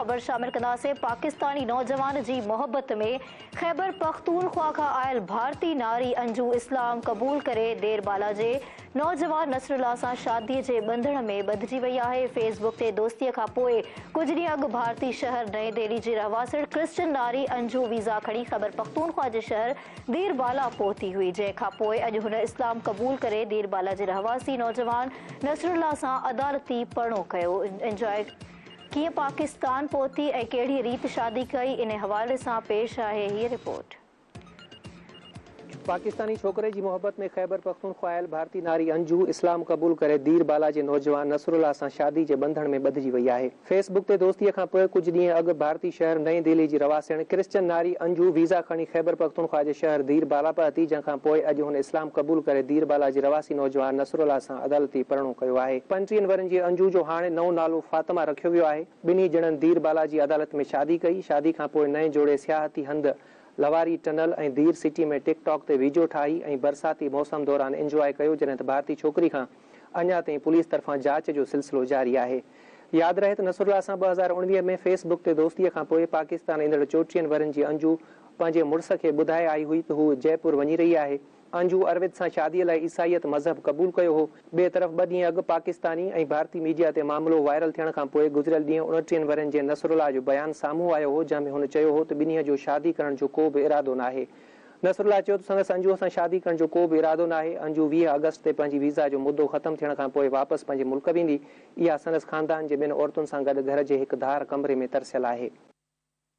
खबर शामिल कंदासीं। पाकिस्तानी नौजवान जी मोहब्बत में ख़ैबर पख्तूनख्वा खां आयल भारतीय नारी अंजू इस्लाम क़बूल करे देरबाला जे नौजवान नसरुल्लाह सां शादीअ जे बंधण में ॿधिजी वई आहे। फेसबुक ते दोस्तीअ खां पोइ कुझु ॾींहं अॻु भारतीय शहर नई दिल्ली जी रहवासड़ क्रिश्चियन नारी अंजू वीज़ा खणी ख़ैबर पख्तूनख्वा जे शहर देरबाला पहुती हुई, जंहिंखां पोइ अॼु हुन इस्लाम क़बूल करे देरबाला जे रहवासी नौजवान नसरुल्लाह सां अदालती परणो कयो। एंजॉय कीअं पाकिस्तान पहुती ऐं कहिड़ी रीति शादी कई, इन हवाले सां पेश आहे हीअ रिपोर्ट। पाकिस्तानी छोकरे जी मोहब्बत में ख़ैबर पख्तूनख्वा आयल भारतीय नारी अंजू इस्लाम क़बूल करे देरबाला जे नौजवान नसरुल्लाह सां शादी जे बंधन में ॿधिजी वई आहे। फेसबुक ते दोस्तीअ खां पोइ कुझु ॾींहं अॻु भारतीय शहर नई दिल्ली जी रवासण क्रिश्चियन नारी अंजू वीज़ा खणी ख़ैबर पख्तूनख्वा जे शहर देरबाला पहुती, जंहिंखां पोइ अॼु हुन इस्लाम क़बूल करे देरबाला जे रवासी नौजवान नसरुल्लाह सां अदालती परणो कयो आहे। 35 वरनि जी अंजू जो हाणे नओं नालो फातिमा रखियो वियो आहे। ॿिन्ही ॼणनि देरबाला जी अदालत में शादी कई। शादी खां पोइ नए जोड़े सियाहती हंधि लवारी टनल ऐं दीर सिटी में टिकटॉक ते वीडियो ठाही ऐं बरसाती मौसम दौरान एंजॉय कयो, जॾहिं त भारतीय छोकिरी खां अञा ताईं पुलिस तरफ़ां जांच जो सिलसिलो जारी आहे। यादि रहे त नसरुल्लाह सां 2019 में फेसबुक ते दोस्तीअ खां पोइ पाकिस्तान ईंदड़ 34 वरनि जी अंजू पंहिंजे मुड़ुस खे ॿुधाए आई हुई त हू जयपुर वञी रही आहे। अंजू अरविद सां शादीअ लाइ ईसाईयत मज़हब क़बूल कयो हो। ॿिए तरफ़ 2 ॾींहं अॻु पाकिस्तानी ऐं भारतीय मीडिया ते मामिलो वायरल थियण खां पोइ गुज़िरियल ॾींहुं 29 वरनि जे नसरुल्लाह जो बयानु साम्हूं आयो हो, जंहिं में हुन चयो हो त ॿिन्हीअ जो शादी करण जो को बि इरादो न आहे। नसरुल्लाह चयो त संदसि अंजूअ सां शादी करण जो को बि इरादो न आहे। अंजू 20 अगस्त ते पंहिंजी वीज़ा जो मुदो ख़तमु थियण खां पोइ वापसि पंहिंजे मुल्क वेंदी। इहा संदसि ख़ानदान जे ॿिनि औरतुनि सां गॾु घर जे हिकु धार कमरे में तरसियल आहे।